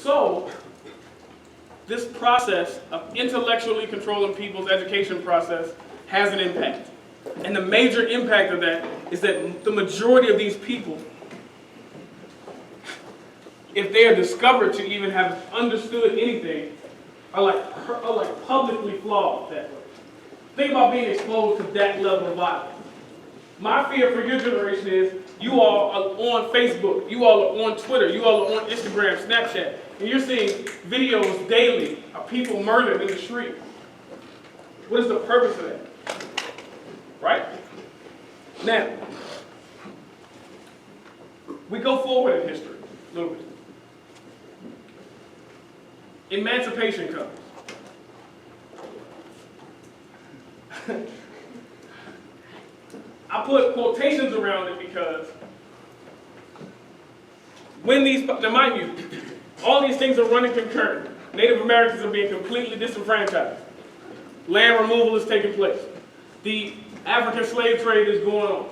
So, this process of intellectually controlling people's education process has an impact. And the major impact of that is that the majority of these people, if they are discovered to even have understood anything, are like publicly flawed that way. Think about being exposed to that level of violence. My fear for your generation is you all are on Facebook, you all are on Twitter, you all are on Instagram, Snapchat, and you're seeing videos daily of people murdered in the street. What is the purpose of that? Right? Now, we go forward in history a little bit. Emancipation comes. I put quotations around it because when these, now mind you, all these things are running concurrent. Native Americans are being completely disenfranchised. Land removal is taking place. The African slave trade is going on,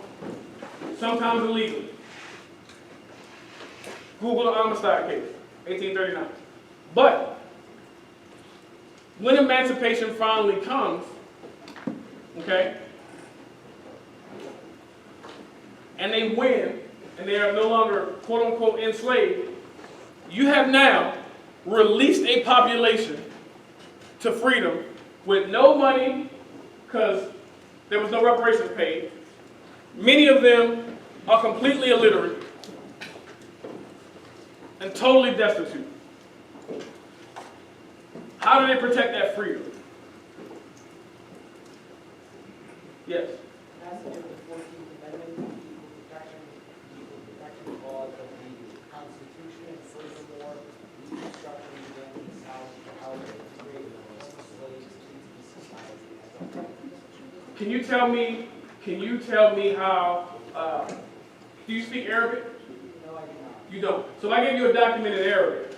sometimes illegally. Google the homicide case, 1839. But when emancipation finally comes, okay, and they win, and they are no longer quote-unquote enslaved, you have now released a population to freedom with no money, because there was no reparations paid. Many of them are completely illiterate and totally destitute. How do they protect that freedom? Yes? That's the 14th Amendment, equal protection clause of the Constitution, and furthermore, Reconstruction began in the South for how to create slaves into the society as a whole. Can you tell me how, do you speak Arabic? No, I do not. You don't. So I gave you a document in Arabic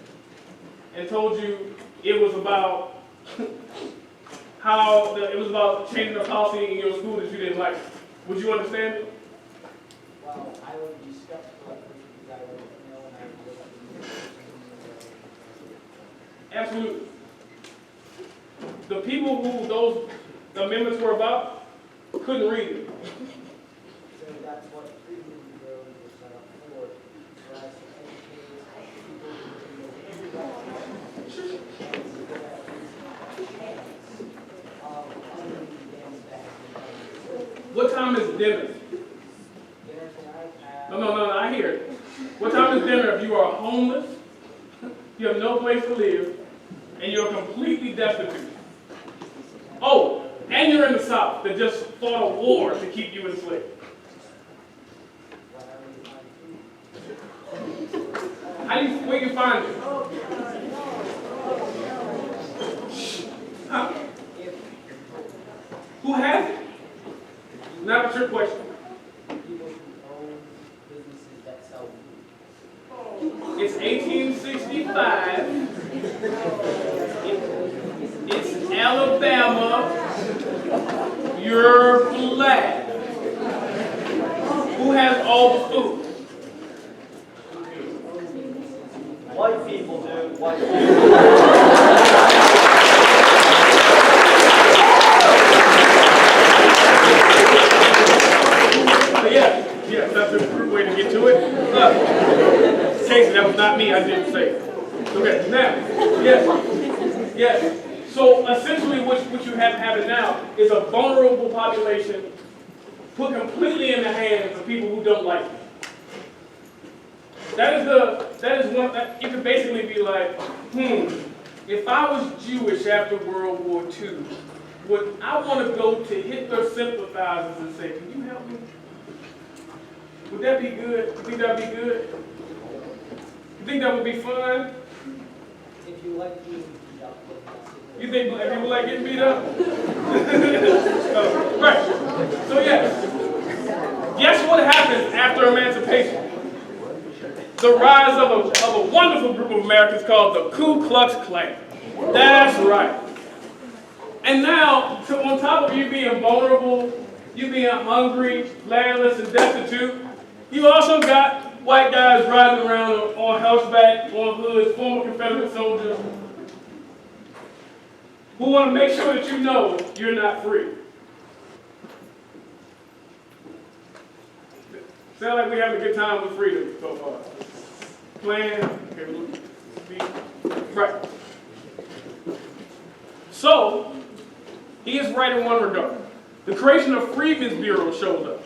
and told you it was about it was about changing the policy in your school that you didn't like. Would you understand it? Well, I would be skeptical at first because I would know and I would Absolutely. The people who those amendments were about couldn't read it. So that's what freedom roads were set up for us to educate people who What time is dinner? No, I hear it. What time is dinner if you are homeless, you have no place to live, and you're completely destitute? Oh, and you're in the South that just fought a war to keep you enslaved. Where you find it? Huh? Who has it? Now that's your question. People who own businesses that sell food. It's 1865. It's Alabama. You're black. Who has all the food? White people do. White people. Yes, that's a good way to get to it. Casey, that was not me. I didn't say it. Okay, now, yes. So essentially, what you have now is a vulnerable population put completely in the hands of people who don't like it. That is one that you could basically be like, if I was Jewish after World War II, would I want to go to Hitler sympathizers and say, can you help me? Would that be good? You think that would be good? You think that would be fun? If you like being beat up, you think people like getting beat up? Right. So guess what happens after emancipation? The rise of a wonderful group of Americans called the Ku Klux Klan. That's right. And now, on top of you being vulnerable, you being hungry, landless, and destitute, you also got white guys riding around on horseback, on hoods, former Confederate soldiers, who want to make sure that you know you're not free. Sound like we're having a good time with freedom so far. Plan, okay, right. So, he is right in one regard. The creation of Freedmen's Bureau shows up.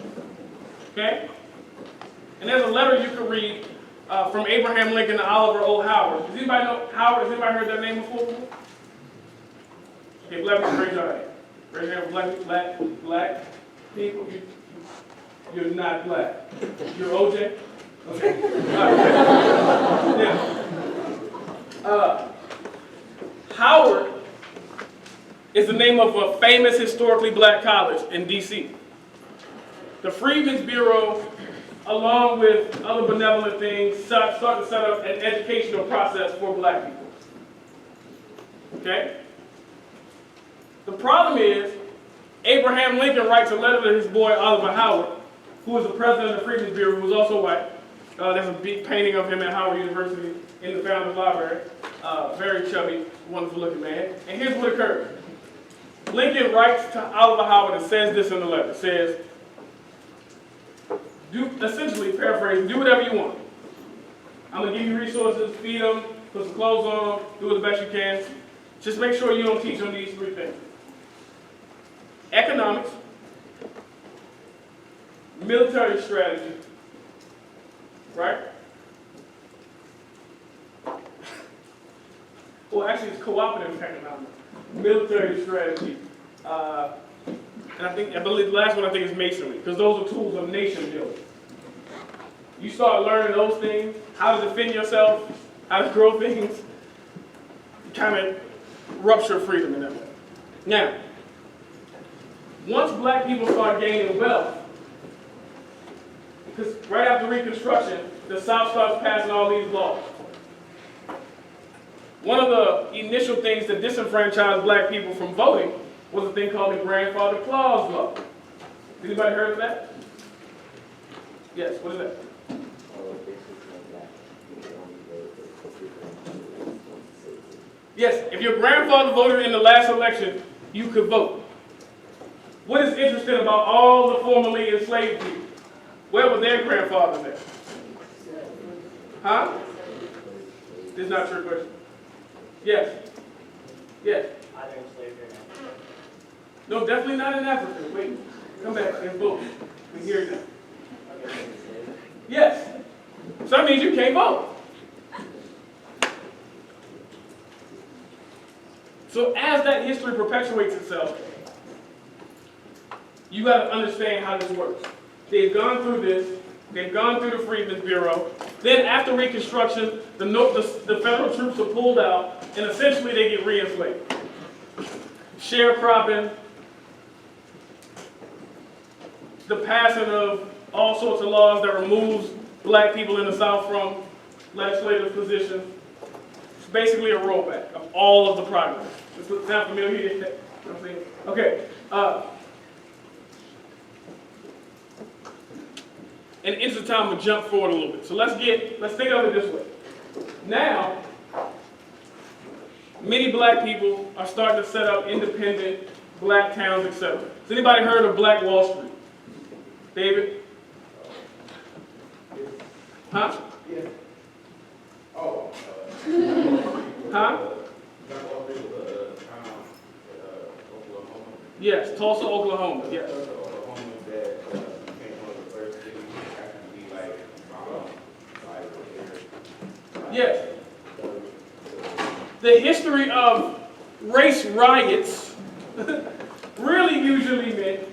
Okay? And there's a letter you could read from Abraham Lincoln to Oliver O. Howard. Does anybody know Howard? Has anybody heard that name before? Okay, black people, raise your hand. Raise your hand, black people. You're not black. You're OJ? Okay. Yeah. Howard is the name of a famous historically black college in D.C. The Freedmen's Bureau, along with other benevolent things, start to set up an educational process for black people. Okay? The problem is, Abraham Lincoln writes a letter to his boy Oliver Howard, who was the president of the Freedmen's Bureau, who was also white. There's a big painting of him at Howard University in the Founders Library. Very chubby, wonderful looking man. And here's what occurred. Lincoln writes to Oliver Howard and says this in the letter. Says, essentially, paraphrase, do whatever you want. I'm going to give you resources, feed them, put some clothes on them, do the best you can. Just make sure you don't teach them these three things. Economics, military strategy, right? Well, actually, it's cooperative economics, military strategy, and I believe the last one is masonry, because those are tools of nation building. You start learning those things, how to defend yourself, how to grow things, you kind of rupture freedom in that way. Now, once black people start gaining wealth, because right after Reconstruction, the South starts passing all these laws. One of the initial things that disenfranchised black people from voting was a thing called the Grandfather Clause Law. Anybody heard of that? Yes, what is that? Yes, if your grandfather voted in the last election, you could vote. What is interesting about all the formerly enslaved people? Where were their grandfathers at? Huh? This is not your question. Yes. Yes. Are there enslaved here now? No, definitely not in Africa. Wait, come back and vote. We hear that. Yes. So that means you can't vote. So as that history perpetuates itself, you got to understand how this works. They've gone through this. They've gone through the Freedmen's Bureau. Then after Reconstruction, the federal troops are pulled out, and essentially they get re-enslaved. Sharecropping, the passing of all sorts of laws that removes black people in the South from legislative positions. It's basically a rollback of all of the progress. Does this sound familiar? You know what I'm saying? Okay. In the interest of time, we'll jump forward a little bit. So let's think of it this way. Now, many black people are starting to set up independent black towns, etc. Has anybody heard of Black Wall Street? David? Huh? Yeah. Oh. Huh? Oklahoma. Yes, Tulsa, Oklahoma. Yes. Oklahoma that became one of the first cities to be like Yes. The history of race riots really usually meant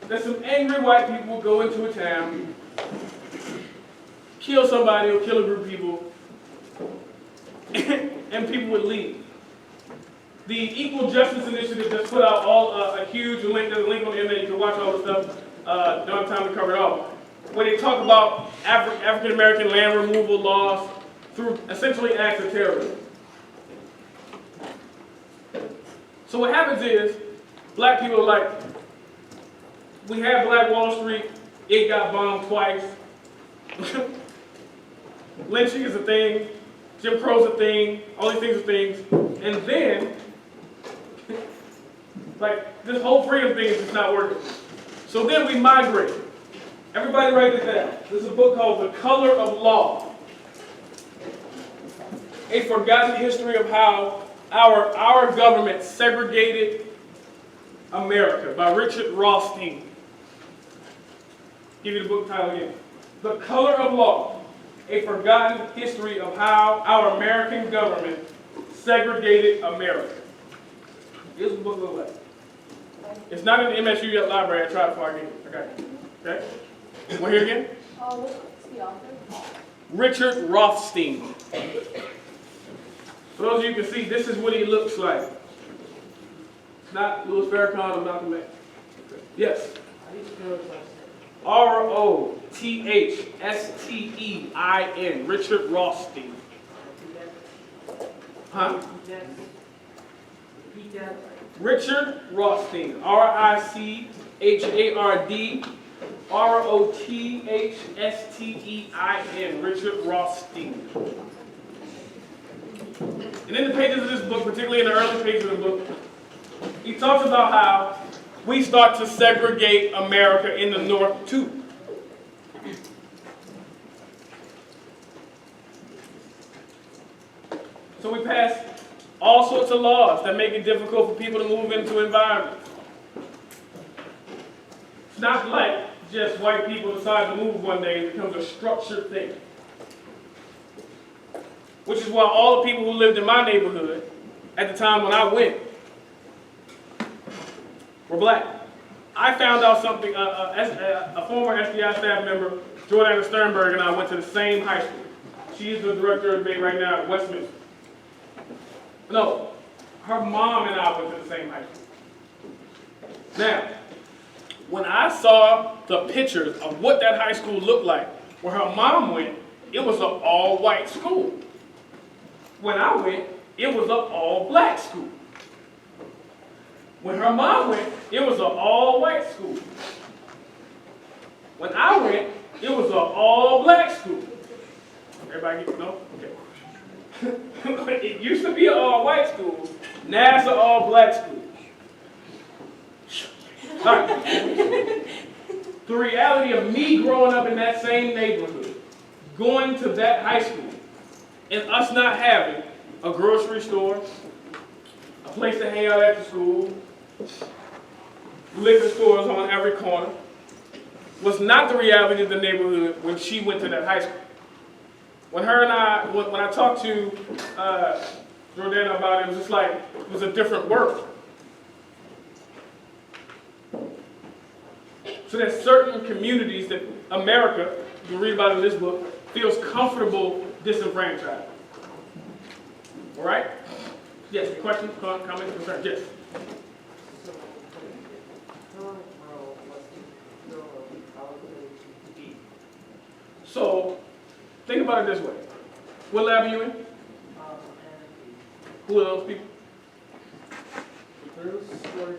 that some angry white people would go into a town, kill somebody or kill a group of people, and people would leave. The Equal Justice Initiative just put out a huge link, there's a link on the internet, you can watch all the stuff, don't have time to cover it all, where they talk about African American land removal laws through essentially acts of terrorism. So what happens is, black people are like, we had Black Wall Street, it got bombed twice. lynching is a thing, Jim Crow's a thing, all these things are things, and then, like, this whole freedom thing is just not working. So then we migrate. Everybody write this down. This is a book called The Color of Law. A Forgotten History of How Our Government Segregated America by Richard Rothstein. Give you the book title again. The Color of Law. A Forgotten History of How Our American Government Segregated America. Here's what the book looks like. It's not in the MSU library. I tried before I get it. Okay. Okay? Want to hear it again? What's the author? Richard Rothstein. For those of you who can see, this is what he looks like. It's not Louis Farrakhan or Malcolm X. Yes? How do you spell his last name? Rothstein. Richard Rothstein. Huh? Repeat that. Richard Rothstein. RICHARD ROTHSTEIN. Richard Rothstein. And in the pages of this book, particularly in the early pages of the book, he talks about how we start to segregate America in the North too. So we pass all sorts of laws that make it difficult for people to move into environments. It's not like just white people decide to move one day, it becomes a structured thing. Which is why all the people who lived in my neighborhood at the time when I went were black. I found out something, a former SDI staff member, Jordana Sternberg, and I went to the same high school. She is the director of debate right now at Westminster. No, her mom and I went to the same high school. Now, when I saw the pictures of what that high school looked like, where her mom went, it was an all-white school. When I went, it was an all-black school. When her mom went, it was an all-white school. When I went, it was an all-black school. Everybody get to know? Okay. It used to be an all-white school. Now it's an all-black school. All right. The reality of me growing up in that same neighborhood, going to that high school, and us not having a grocery store, a place to hang out after school, liquor stores on every corner, was not the reality of the neighborhood when she went to that high school. When I talked to Jordana about it, it was just like, it was a different world. So there's certain communities that America, you read about in this book, feels comfortable disenfranchised. All right? Yes, questions, comments, concerns? Yes. So, current role, what's the role of how it be? So, think about it this way. What lab are you in? And Who are those people? Bruce, Jordan,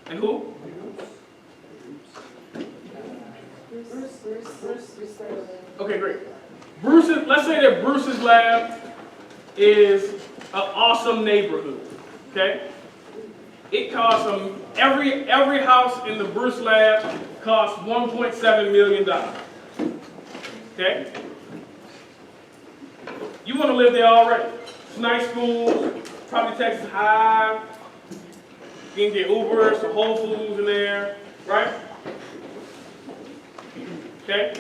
And who? Bruce. Okay, great. Bruce's, let's say that Bruce's lab is an awesome neighborhood, okay? It costs them, every house in the Bruce lab costs $1.7 million, okay? You want to live there already. It's nice schools, probably Texas High, you can get Ubers, some Whole Foods in there, right? Okay?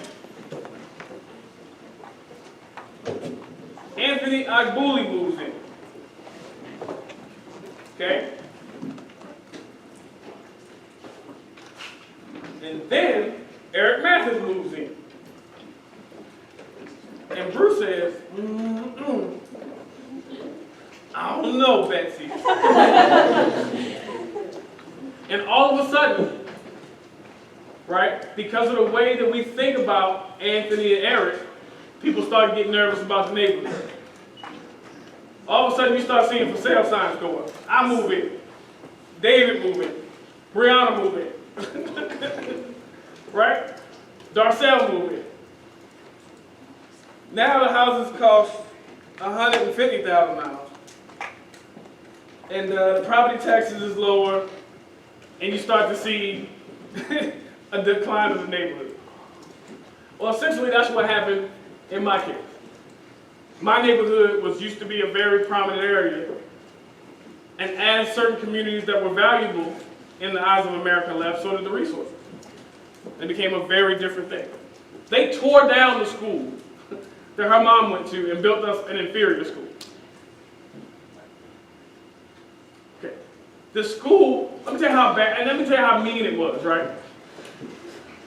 Anthony Agbuli moves in. Okay? And then Eric Mathis moves in. And Bruce says, I don't know, Betsy. And all of a sudden, right, because of the way that we think about Anthony and Eric, people start getting nervous about the neighborhood. All of a sudden, you start seeing for sale signs go up. I move in. David move in. Brianna move in. Right? Darcel move in. Now the houses cost $150,000. And the property taxes is lower, and you start to see a decline of the neighborhood. Well, essentially that's what happened in my case. My neighborhood used to be a very prominent area, and as certain communities that were valuable in the eyes of America left, so did the resources. It became a very different thing. They tore down the school that her mom went to and built us an inferior school. Okay. The school, let me tell you how bad, and let me tell you how mean it was, right?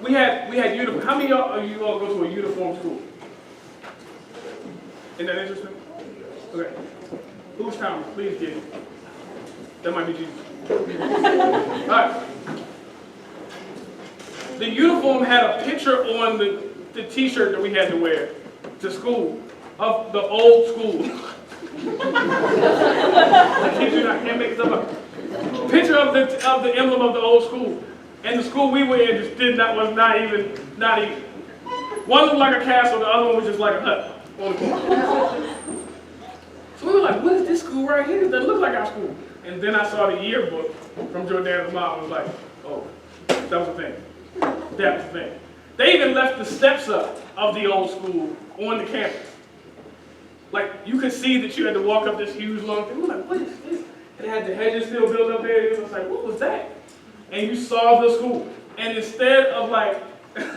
We had uniform. How many of you all go to a uniform school? Isn't that interesting? Okay. Who's counting? Please get it. That might be Jesus. All right. The uniform had a picture on the t-shirt that we had to wear to school of the old school. I kid you not, I can't make this up. Picture of the emblem of the old school. And the school we were in just was not even. One looked like a castle, the other one was just like a hut on the corner. So we were like, what is this school right here? It doesn't look like our school. And then I saw the yearbook from Jordan's mom. I was like, oh, that was the thing. That was the thing. They even left the steps up of the old school on the campus. Like, you could see that you had to walk up this huge long thing. We were like, what is this? And it had the hedges still built up there. It was like, what was that? And you saw the school. And instead of like, with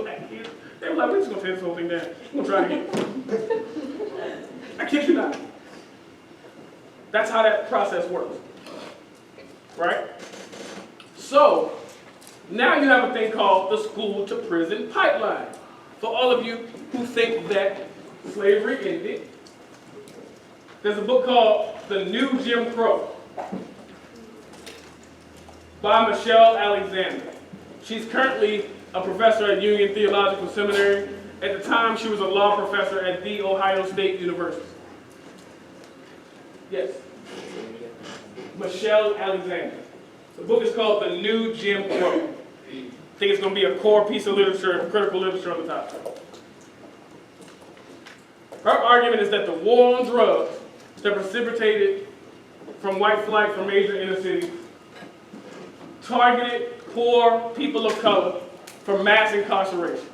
black kids, they were like, we're just going to tear this whole thing down. We're going to try again. I kid you not. That's how that process works. Right? So, now you have a thing called the school to prison pipeline. For all of you who think that slavery ended, there's a book called The New Jim Crow by Michelle Alexander. She's currently a professor at Union Theological Seminary. At the time, she was a law professor at The Ohio State University. Yes. Michelle Alexander. The book is called The New Jim Crow. I think it's going to be a core piece of literature, critical literature on the topic. Her argument is that the war on drugs that precipitated from white flight from major inner cities targeted poor people of color for mass incarceration.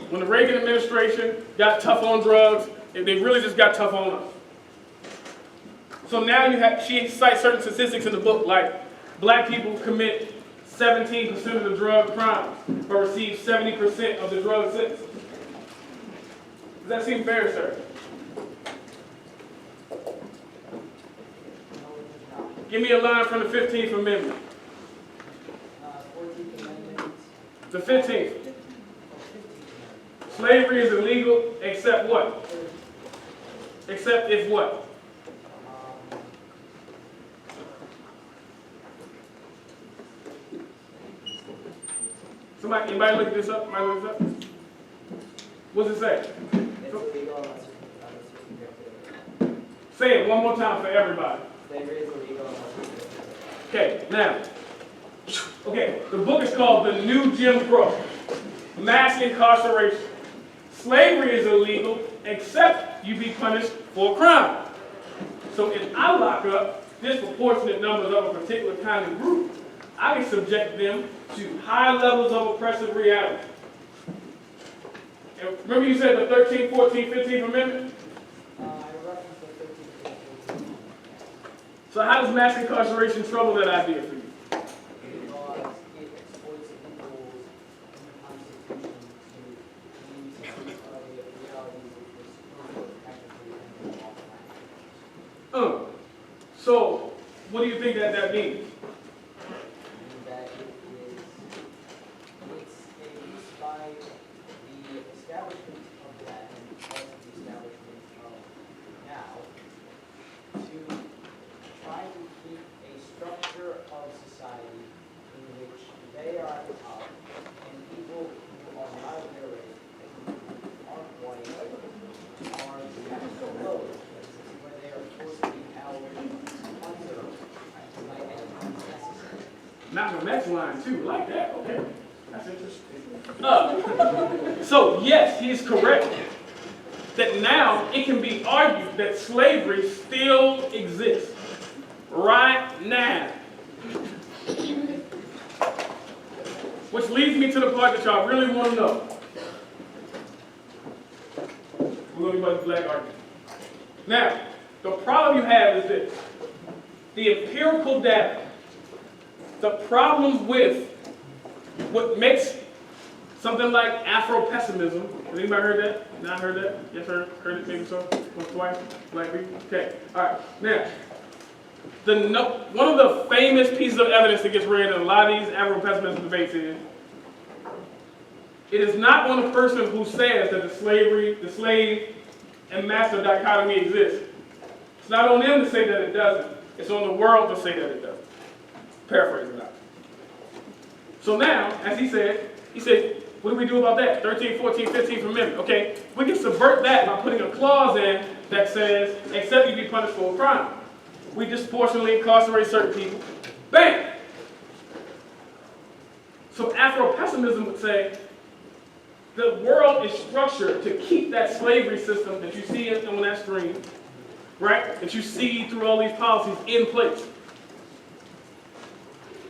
When the Reagan administration got tough on drugs, they really just got tough on us. So now she cites certain statistics in the book, like black people commit 17% of the drug crimes, but receive 70% of the drug sentence. Does that seem fair, sir? Give me a line from the 15th Amendment. 14th Amendment. The 15th. Slavery is illegal except what? Except if what? Anybody look this up? Anybody look this up? What's it say? It's illegal unless you're convicted. Say it one more time for everybody. Slavery is illegal unless you're convicted. Okay, now. Okay, the book is called The New Jim Crow. Mass incarceration. Slavery is illegal except you be punished for a crime. So if I lock up disproportionate numbers of a particular kind of group, I can subject them to high levels of oppressive reality. And remember you said the 13th, 14th, 15th Amendment? I referenced the 13th Amendment. So how does mass incarceration trouble that idea for you? Because it exploits people's Constitution to mean the realities which was technically in the law. So what do you think that means? That it's a use by the establishment of that and also the establishment of now to try to keep a structure of society in which they are at the top and people who are not of their race, who aren't white, are below, where they are forced to be held under like any necessary. Not the next line too, like that, okay. That's interesting. So yes, he's correct that now it can be argued that slavery still exists right now. Which leads me to the part that y'all really want to know. We're going to be about the black argument. Now, the problem you have is this. The empirical data, the problems with what makes something like Afro-pessimism. Has anybody heard that? Not heard that? Yes, heard it maybe so? Once, twice? Black people? Okay. All right. Now, one of the famous pieces of evidence that gets read in a lot of these Afro-pessimism debates is, it is not on the person who says that the slave and master dichotomy exists. It's not on them to say that it doesn't. It's on the world to say that it doesn't. Paraphrasing that. So now, as he said, what do we do about that? 13, 14, 15 from memory. Okay, we can subvert that by putting a clause in that says, except you be punished for a crime. We disproportionately incarcerate certain people. Bang! So Afro-pessimism would say, the world is structured to keep that slavery system that you see on that screen, right? That you see through all these policies in place.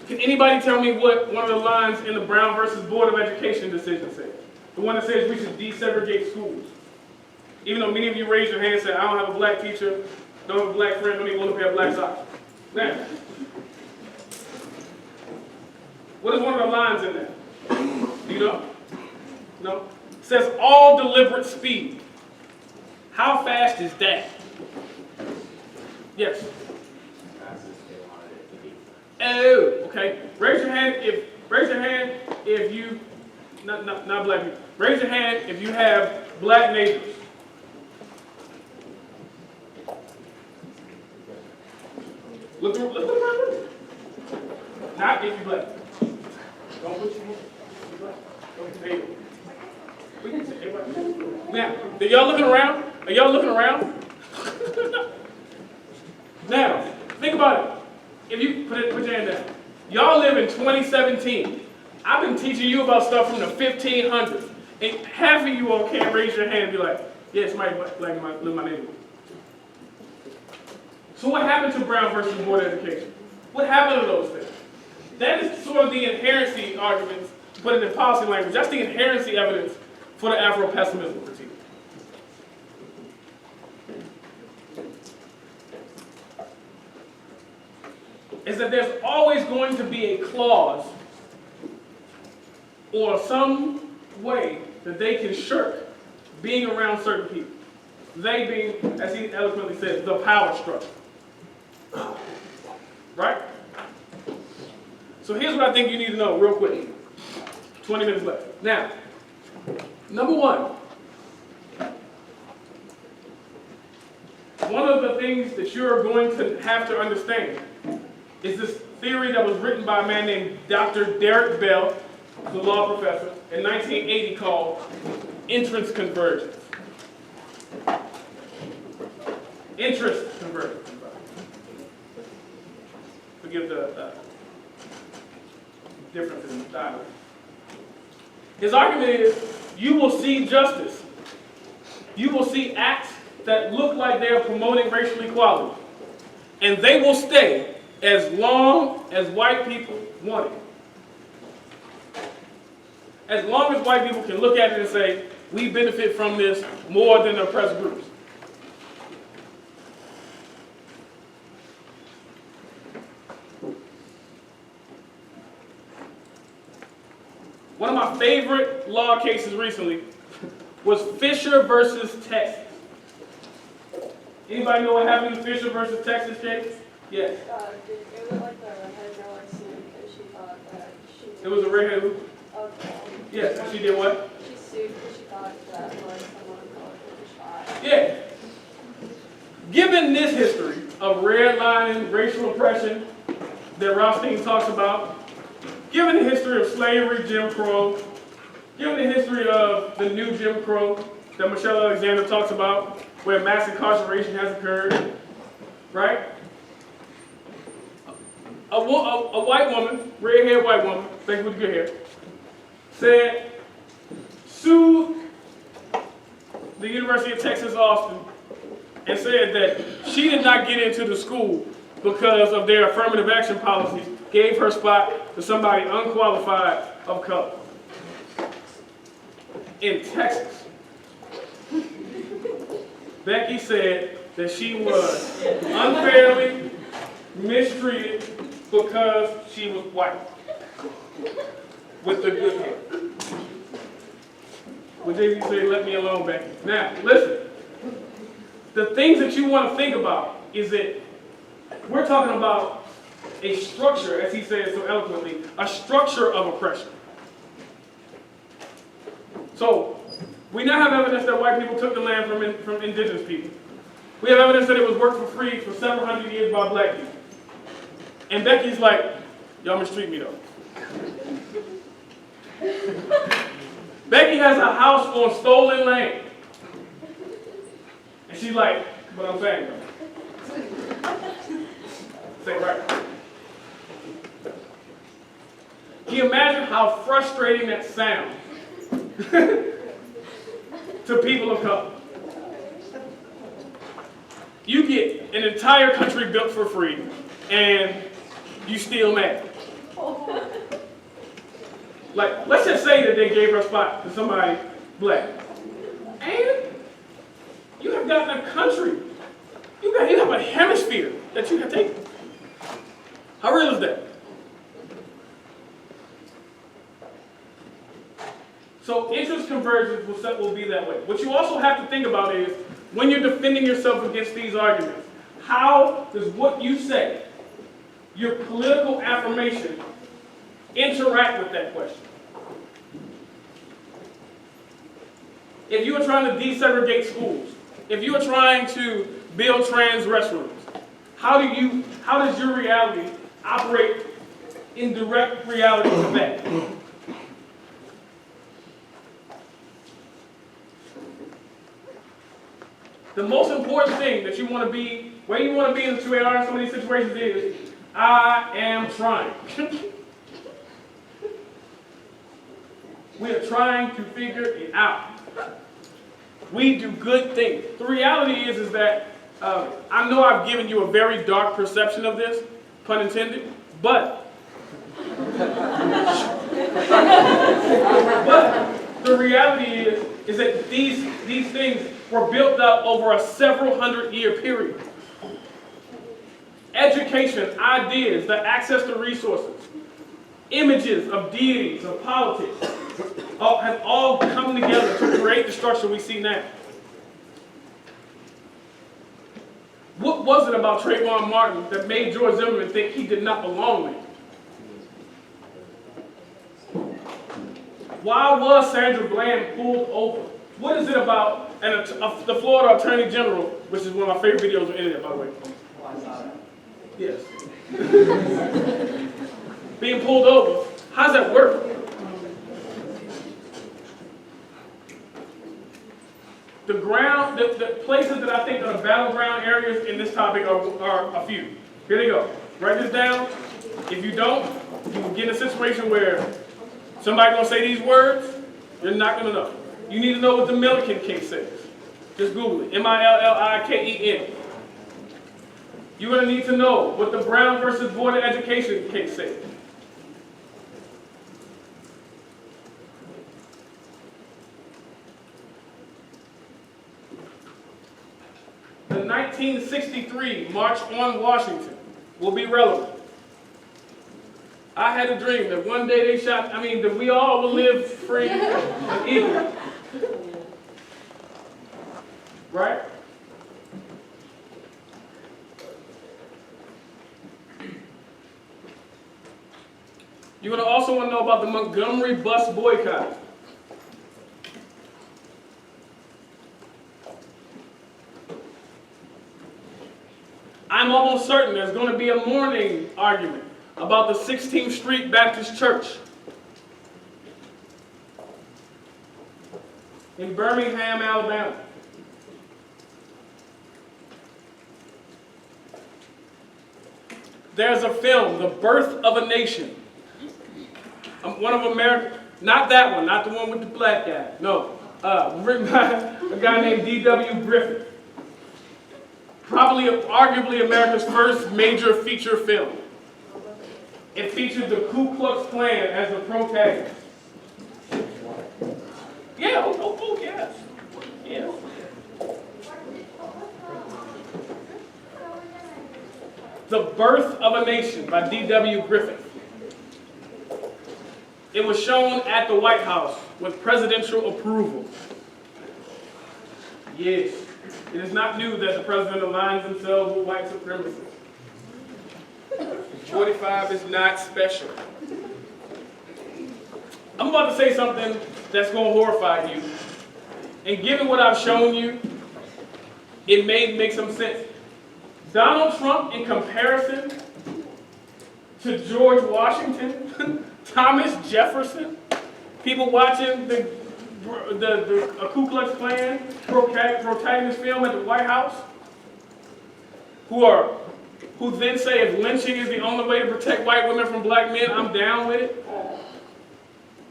Can anybody tell me what one of the lines in the Brown versus Board of Education decision says? The one that says we should desegregate schools. Even though many of you raised your hand and said, I don't have a black teacher, don't have a black friend, don't even want to pair of black socks. Now, what is one of the lines in there? Do you know? No? It says all deliberate speed. How fast is that? Yes. Oh, okay. Raise your hand if you not black people. Raise your hand if you have black neighbors. Look around. Not if you black. Don't put your hand. Don't. We can say everybody. Now, are y'all looking around? Are y'all looking around? Now, think about it. If you put your hand down. Y'all live in 2017. I've been teaching you about stuff from the 1500s. And half of you all can't raise your hand and be like, yeah, somebody live in my neighborhood. So what happened to Brown versus Board of Education? What happened to those things? That is sort of the inherency arguments, to put it in policy language. That's the inherency evidence for the Afro-pessimism critique. Is that there's always going to be a clause or some way that they can shirk being around certain people. They being, as he eloquently said, the power structure. Right? So here's what I think you need to know real quick. 20 minutes left. Now, number one of the things that you're going to have to understand is this theory that was written by a man named Dr. Derek Bell, who's a law professor, in 1980 called interest convergence. Interest convergence. Forgive the difference in dialect. His argument is, you will see justice. You will see acts that look like they are promoting racial equality. And they will stay as long as white people want it. As long as white people can look at it and say, we benefit from this more than the oppressed groups. One of my favorite law cases recently was Fisher versus Texas. Anybody know what happened in Fisher versus Texas case? Yes. It was like the redhead girl I sued because she thought that she... It was a redhead who? Okay. Yes, and she did what? She sued because she thought that was someone of color who was shot. Yeah. Given this history of redlining, racial oppression that Rothstein talks about, given the history of slavery, Jim Crow, given the history of the new Jim Crow that Michelle Alexander talks about, where mass incarceration has occurred, right? A white woman, red-haired white woman, thank you for the good hair, said, sued the University of Texas, Austin, and said that she did not get into the school because of their affirmative action policies, gave her spot to somebody unqualified of color. In Texas, Becky said that she was unfairly mistreated because she was white with the good hair. Well, JV said, let me alone, Becky. Now, listen. The things that you want to think about is that we're talking about a structure, as he said so eloquently, a structure of oppression. So, we now have evidence that white people took the land from indigenous people. We have evidence that it was worked for free for several hundred years by black people. And Becky's like, y'all mistreat me though. Becky has a house on stolen land. And she's like, what I'm saying though. Say it right. Can you imagine how frustrating that sounds to people of color? You get an entire country built for free, and you still mad. Like, let's just say that they gave her a spot to somebody black. And you have gotten a country. You have a hemisphere that you have taken. How real is that? So interest convergence will be that way. What you also have to think about is, when you're defending yourself against these arguments, how does what you say, your political affirmation, interact with that question? If you are trying to desegregate schools, if you are trying to build trans restrooms, how does your reality operate in direct reality to that? The most important thing that you want to be, where you want to be in some of these situations is, I am trying. We are trying to figure it out. We do good things. The reality is that I know I've given you a very dark perception of this, pun intended, but the reality is that these things were built up over a several hundred-year period. Education, ideas, the access to resources, images of deities, of politics, have all come together to create the structure we see now. What was it about Trayvon Martin that made George Zimmerman think he did not belong there? Why was Sandra Bland pulled over? What is it about the Florida Attorney General, which is one of my favorite videos on the internet, by the way. Yes. Being pulled over. How does that work? The places that I think are the battleground areas in this topic are a few. Here they go. Write this down. If you don't, you will get in a situation where somebody's going to say these words, you're not going to know. You need to know what the Milliken case says. Just Google it. Milliken. You're going to need to know what the Brown versus Board of Education case says. The 1963 March on Washington will be relevant. I had a dream that one day that we all will live free and equal. Right? You're going to also want to know about the Montgomery bus boycott. I'm almost certain there's going to be a morning argument about the 16th Street Baptist Church in Birmingham, Alabama. There's a film, The Birth of a Nation. One of Not that one, not the one with the black guy. No. Written by a guy named D.W. Griffith. Probably, arguably, America's first major feature film. It featured the Ku Klux Klan as the protagonist. Yeah, oh, yes. Yeah. The Birth of a Nation by D.W. Griffith. It was shown at the White House with presidential approval. Yes, it is not new that the president aligns himself with white supremacists. 45 is not special. I'm about to say something that's going to horrify you. And given what I've shown you, it may make some sense. Donald Trump, in comparison to George Washington, Thomas Jefferson, people watching the Ku Klux Klan protagonist film at the White House, who then say if lynching is the only way to protect white women from black men, I'm down with it.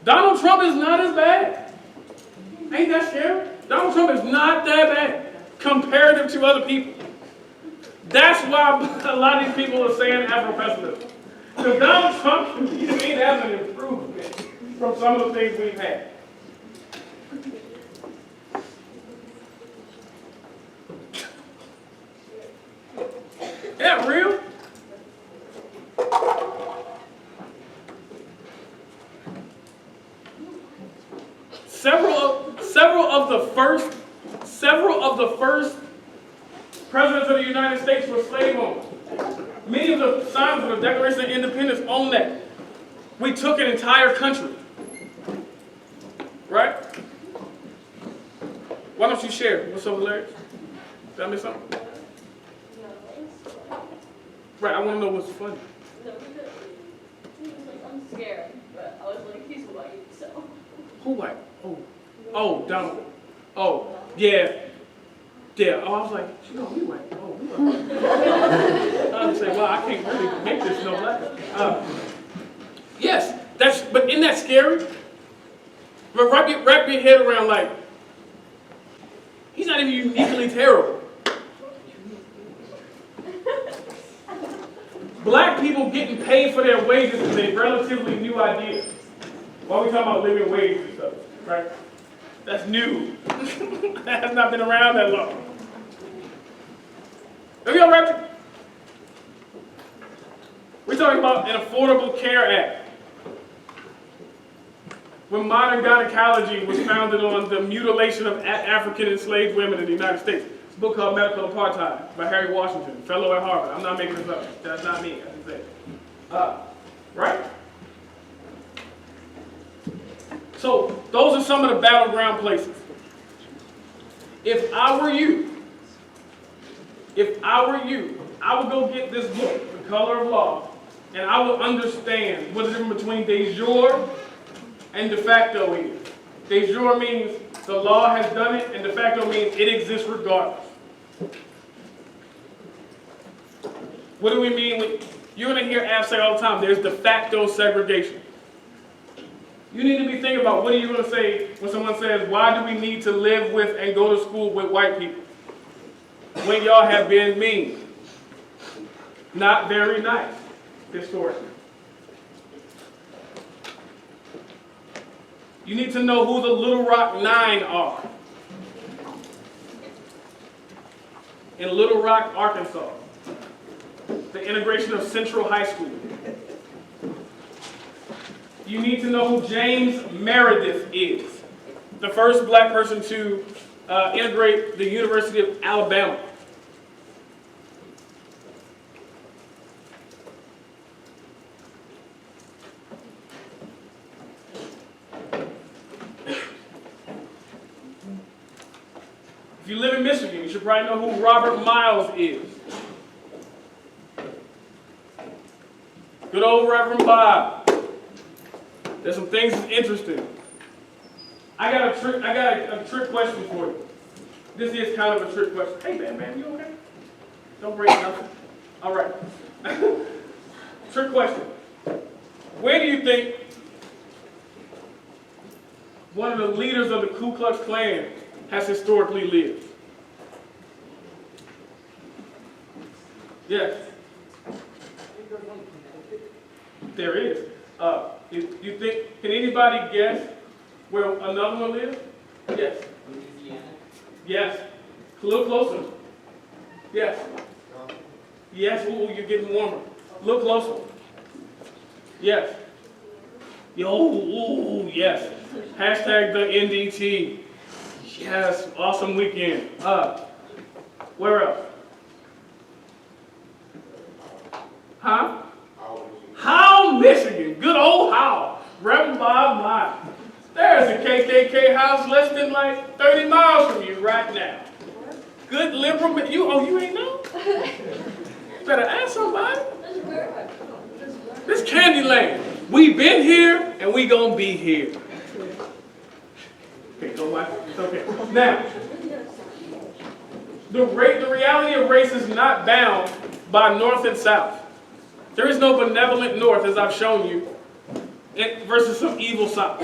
Donald Trump is not as bad. Ain't that scary? Donald Trump is not that bad comparative to other people. That's why a lot of these people are saying Afro-pessimism. Because Donald Trump, he has an improvement from some of the things we've had. Is that real? Several of the first presidents of the United States were slave owners. Many of the signs of the Declaration of Independence own that. We took an entire country. Right? Why don't you share? What's up, Larry? Did I miss something? Right, I want to know what's funny. No, he was like, I'm scared, but I was like, he's white, so. Who white? Oh, Donald. Oh, yeah. Yeah, oh, I was like, you know, he white. Oh, we white. I was like, well, I can't really make this no black. Yes, but isn't that scary? But wrap your head around, like, he's not even uniquely terrible. Black people getting paid for their wages is a relatively new idea. Why are we talking about living wages and stuff, right? That's new. That has not been around that long. Are we all right? We're talking about an Affordable Care Act. When modern gynecology was founded on the mutilation of African enslaved women in the United States. It's a book called Medical Apartheid by Harry Washington, fellow at Harvard. I'm not making this up. That's not me, I can say. Right? So, those are some of the battleground places. If I were you, I would go get this book, The Color of Law, and I would understand what the difference between de jure and de facto is. De jure means the law has done it, and de facto means it exists regardless. What do we mean? You're going to hear Av say all the time, there's de facto segregation. You need to be thinking about what are you going to say when someone says, why do we need to live with and go to school with white people? When y'all have been mean. Not very nice, historically. You need to know who the Little Rock Nine are. In Little Rock, Arkansas. The integration of Central High School. You need to know who James Meredith is. The first black person to integrate the University of Alabama. If you live in Michigan, you should probably know who Robert Miles is. Good old Reverend Bob. There's some things that's interesting. I got a trick question for you. This is kind of a trick question. Hey man, you okay? Don't break nothing. All right. Trick question. Where do you think one of the leaders of the Ku Klux Klan has historically lived? Yes, I think there's one in Connecticut. there is. You think, can anybody guess where another one lives? Yes. Louisiana. Yes. A little closer. Yes. Yes, ooh, you're getting warmer. A little closer. Yes. Yo, ooh, yes. Hashtag the NDT. Yes, awesome weekend. Where else? Huh? How, Michigan. Good old How. Rebel Bob Mine. There's a KKK house less than like 30 miles from you right now. Good liberal, you ain't know? Better ask somebody. This Candyland. We been here and we gonna be here. Okay, go Mike. It's okay. Now, the reality of race is not bound by North and South. There is no benevolent North, as I've shown you, versus some evil South.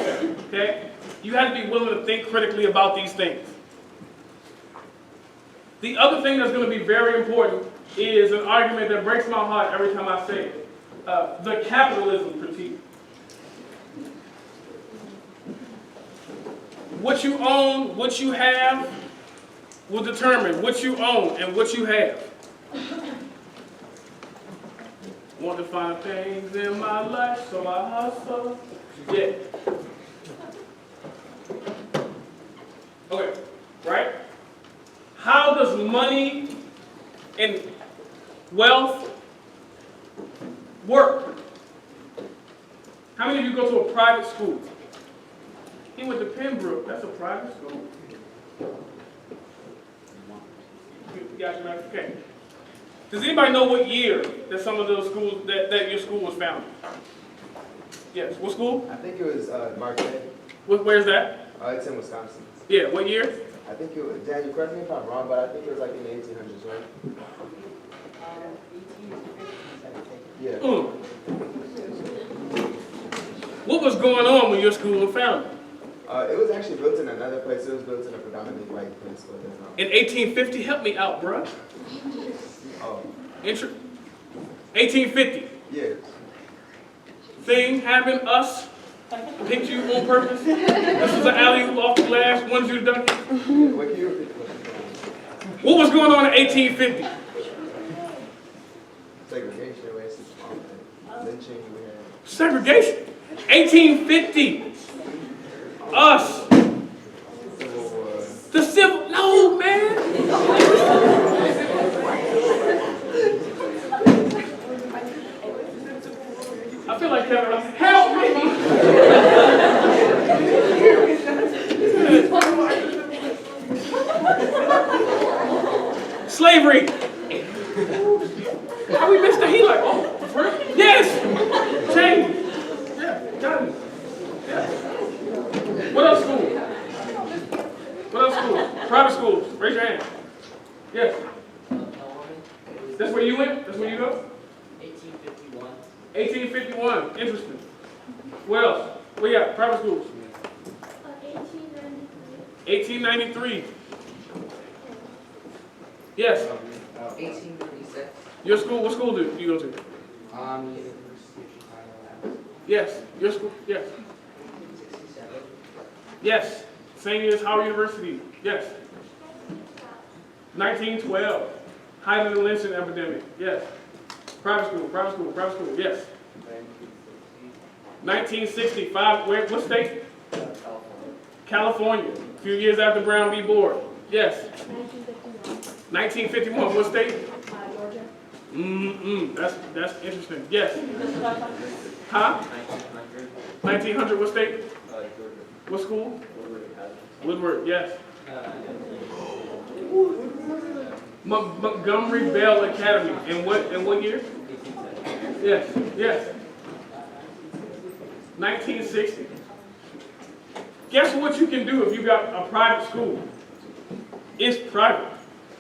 Okay? You have to be willing to think critically about these things. The other thing that's going to be very important is an argument that breaks my heart every time I say it. The capitalism critique. What you own, what you have, will determine what you own and what you have. Want to find things in my life, so I hustle. Yeah. Okay, right? How does money and wealth work? How many of you go to a private school? He went to Pembroke. That's a private school. You got you right? Okay. Does anybody know what year that some of those schools, that your school was founded? Yes. What school? I think it was Marquette. Where's that? It's in Wisconsin. Yeah. What year? I think it was, Daniel, correct me if I'm wrong, but I think it was like in the 1800s, right? 1850s, I think. Yeah. What was going on when your school was founded? It was actually built in another place. It was built in a predominantly white place. But, In 1850? Help me out, bruh. oh, 1850. yeah. Thing happened, us picked you on purpose. This was an alley-oop off the glass, wanted you to dunk it. What can you repeat the question? What was going on in 1850? Segregation, racism, lynching, we had. Segregation. 1850. Us. Civil War. The civil, no, man. I feel like Kevin, help me. Slavery. How we missed the heat like, oh, for real? Yes. Change. Yeah, got it. Yeah. What else school? What else school? Private schools. Raise your hand. Yes. That's where you went? That's where you go? 1851. 1851. Interesting. What else? What you got? Private schools. 1893. Yes. 1836. Your school, what school do you go to? University of Chicago. Yes. Your school, yes. 1867. Yes. Same year as Howard University. Yes. 1912. Height of the lynching epidemic. Yes. Private school, private school, private school. Yes. 1965. Where? What state? California. A few years after Brown v. Board. Yes. 1951. What state? Georgia. That's interesting. Yes. Huh? 1900. What state? Georgia. What school? Woodward. Woodward. Yes. Montgomery Bell Academy. In what year? Yes. Yes. 1960. Guess what you can do if you got a private school? It's private.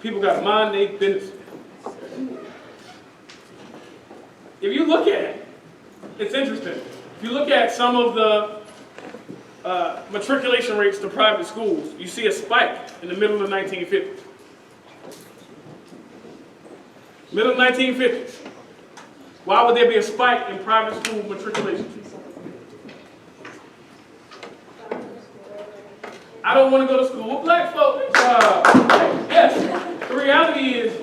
People got to mind their business. If you look at it, it's interesting. If you look at some of the matriculation rates to private schools, you see a spike in the middle of the 1950s. Middle of the 1950s. Why would there be a spike in private school matriculation? I don't want to go to school with black folks. Yes, the reality is,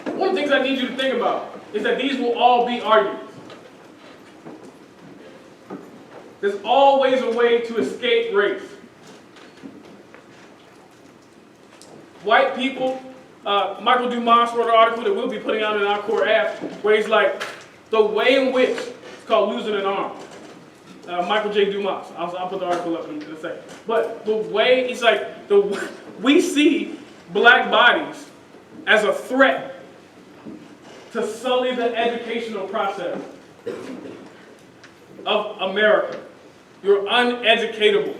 one of the things I need you to think about is that these will all be arguments. There's always a way to escape race. White people, Michael Dumas wrote an article that we'll be putting out in our core app, where he's like, the way in which, it's called Losing an Arm. Michael J. Dumas. I'll put the article up in a second. But the way, he's like, we see black bodies as a threat to sully the educational process of America. You're uneducatable.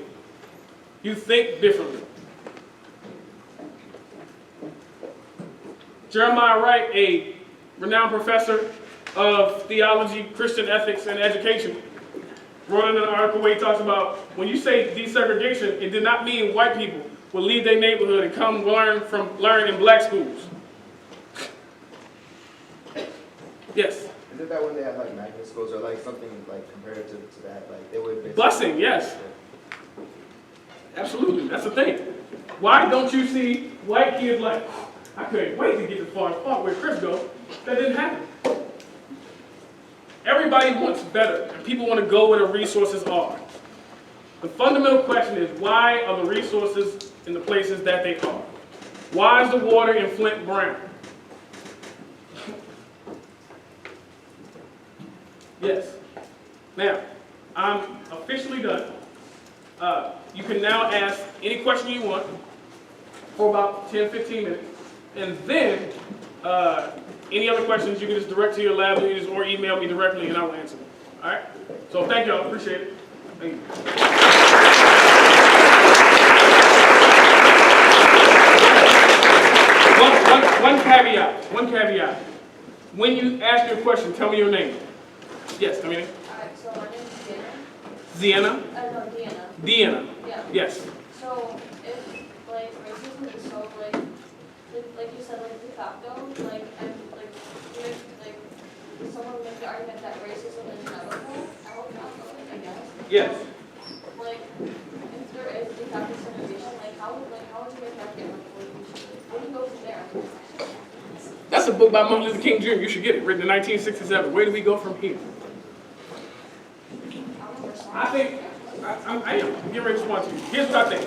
You think differently. Jeremiah Wright, a renowned professor of theology, Christian ethics, and education, wrote in an article where he talks about, when you say desegregation, it did not mean white people will leave their neighborhood and come learn in black schools. Yes? Is it that when they had like magnet schools or like something like comparative to that? Like they would basically... Busing, yes. Absolutely, that's the thing. Why don't you see white kids like, I couldn't wait to get as far where Chris goes? That didn't happen. Everybody wants better, and people want to go where the resources are. The fundamental question is, why are the resources in the places that they are? Why is the water in Flint brown? Yes. Now, I'm officially done. You can now ask any question you want for about 10, 15 minutes. And then, any other questions you can just direct to your lab leaders or email me directly and I will answer them. All right? So thank y'all. Appreciate it. Thank you. One caveat. When you ask your question, tell me your name. Yes, come in. Alright, so my name is Ziana? No, Deanna. Deanna. Yeah. Yes. So, if, like, racism is so, like you said, like, de facto, like, and, like, someone would make the argument that racism is inevitable, I hope not, but, like, I guess. Yes. So, like, if there is de facto segregation, how would you make that different? Where do you go from there? That's a book by Martin Luther King Jr. You should get it, written in 1967. Where do we go from here? I think, I am. I'm getting ready to respond to you. Here's what I think.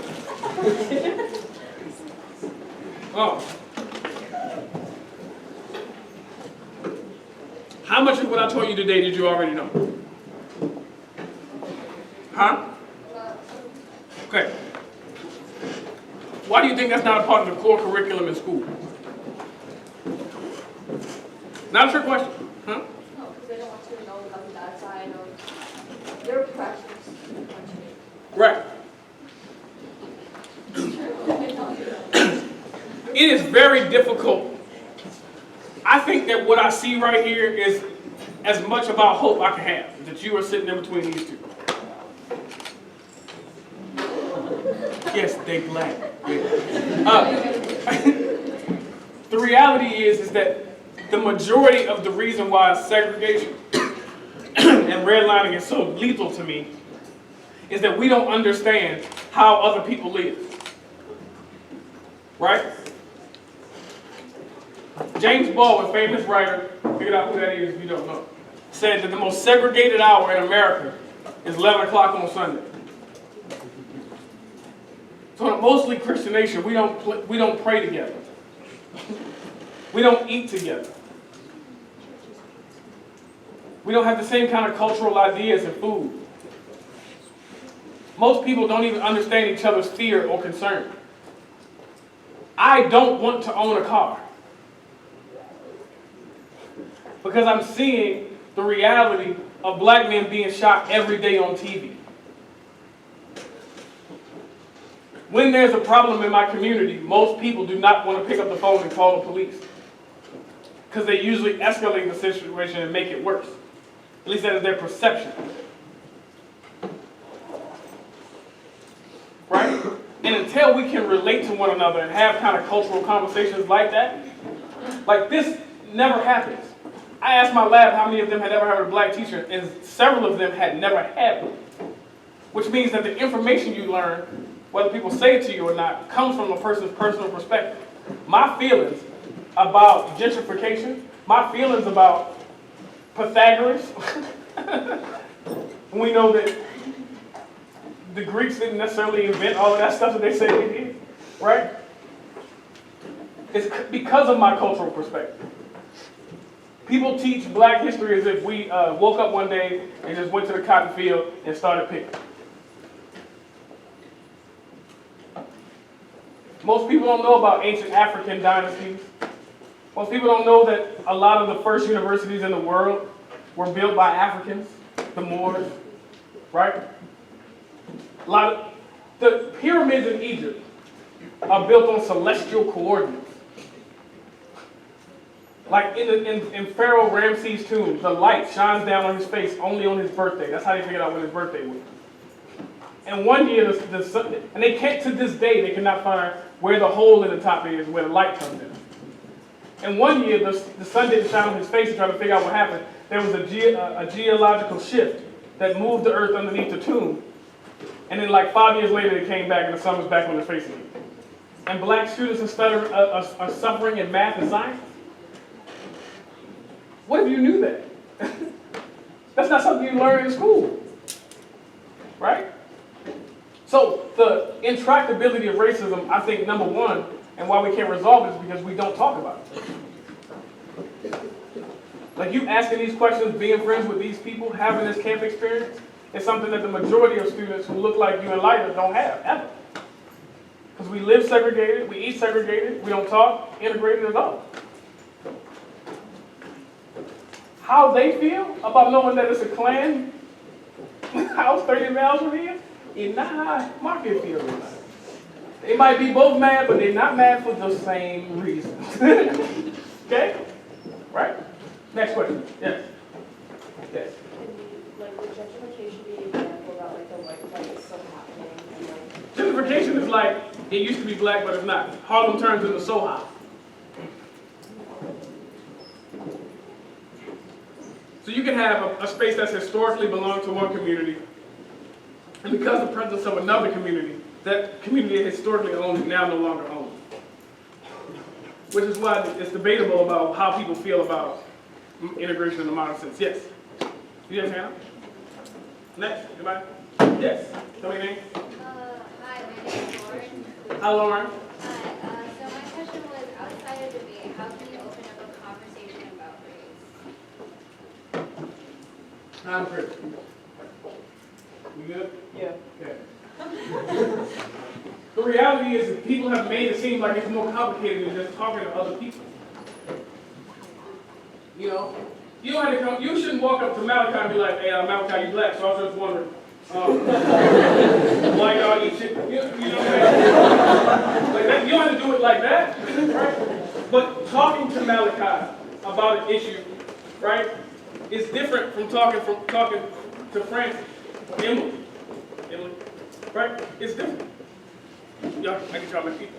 How much of what I told you today did you already know? Huh? Okay. Why do you think that's not a part of the core curriculum in school? Not a trick question. Huh? No, because they don't want you to know about the bad side of their practice. Right. It is very difficult. I think that what I see right here is as much about hope I can have, that you are sitting there between these two. Yes, they black. The reality is that the majority of the reason why segregation and redlining is so lethal to me is that we don't understand how other people live. Right? James Baldwin, famous writer, figure out who that is if you don't know, said that the most segregated hour in America is 11 o'clock on Sunday. So in a mostly Christian nation, we don't pray together. We don't eat together. We don't have the same kind of cultural ideas and food. Most people don't even understand each other's fear or concern. I don't want to own a car because I'm seeing the reality of black men being shot every day on TV. When there's a problem in my community, most people do not want to pick up the phone and call the police because they usually escalate the situation and make it worse. At least that is their perception. And until we can relate to one another and have kind of cultural conversations like that, like this never happens. I asked my lab how many of them had ever heard of a black teacher, and several of them had never had one. Which means that the information you learn, whether people say it to you or not, comes from a person's personal perspective. My feelings about gentrification, my feelings about Pythagoras, we know that the Greeks didn't necessarily invent all of that stuff that they say they did, right? It's because of my cultural perspective. People teach black history as if we woke up one day and just went to the cotton field and started picking. Most people don't know about ancient African dynasties. Most people don't know that a lot of the first universities in the world were built by Africans, the Moors, right? A lot of the pyramids in Egypt are built on celestial coordinates. Like in Pharaoh Ramses' tomb, the light shines down on his face only on his birthday. That's how they figured out when his birthday was. And one year, the sun, and they can't, to this day, they cannot find where the hole in the top is, where the light comes in. And one year, the sun didn't shine on his face to try to figure out what happened. There was a geological shift that moved the earth underneath the tomb. And then like 5 years later, it came back and the sun was back on his face again. And black students are suffering in math and science? What if you knew that? That's not something you learn in school, right? So the intractability of racism, I think, number one, and why we can't resolve it is because we don't talk about it. Like you asking these questions, being friends with these people, having this camp experience, is something that the majority of students who look like you and lighter don't have, ever. Because we live segregated, we eat segregated, we don't talk integrated at all. How they feel about knowing that it's a Klan house 30 miles from here is not how Market feels about it. They might be both mad, but they're not mad for the same reason. Okay? Right? Next question. Yes. Yes. Like, would gentrification be an example about like the white flight is still happening? And, like, Gentrification is like, it used to be black, but it's not. Harlem turns into Soho. So you can have a space that's historically belonged to one community, and because of the presence of another community, that community historically owned is now no longer owned. Which is why it's debatable about how people feel about integration in the modern sense. Yes? You have a hand up? Next, anybody? Yes? Tell me your name. Hi, my name is Lauren. Hi, Lauren. Hi, so my question was, outside of debate, how can you open up a conversation about race? I'm Chris. You good? Yeah. Okay. The reality is that people have made it seem like it's more complicated than just talking to other people. You know? You don't have to come, you shouldn't walk up to Malachi and be like, hey, Malachi, you black, so I was just wondering, why y'all eat shit? You know what I'm saying? Like that, you don't have to do it like that, right? But talking to Malachi about an issue, right, is different from talking to Francis, Emily, right? It's different. Y'all, I can try my feet.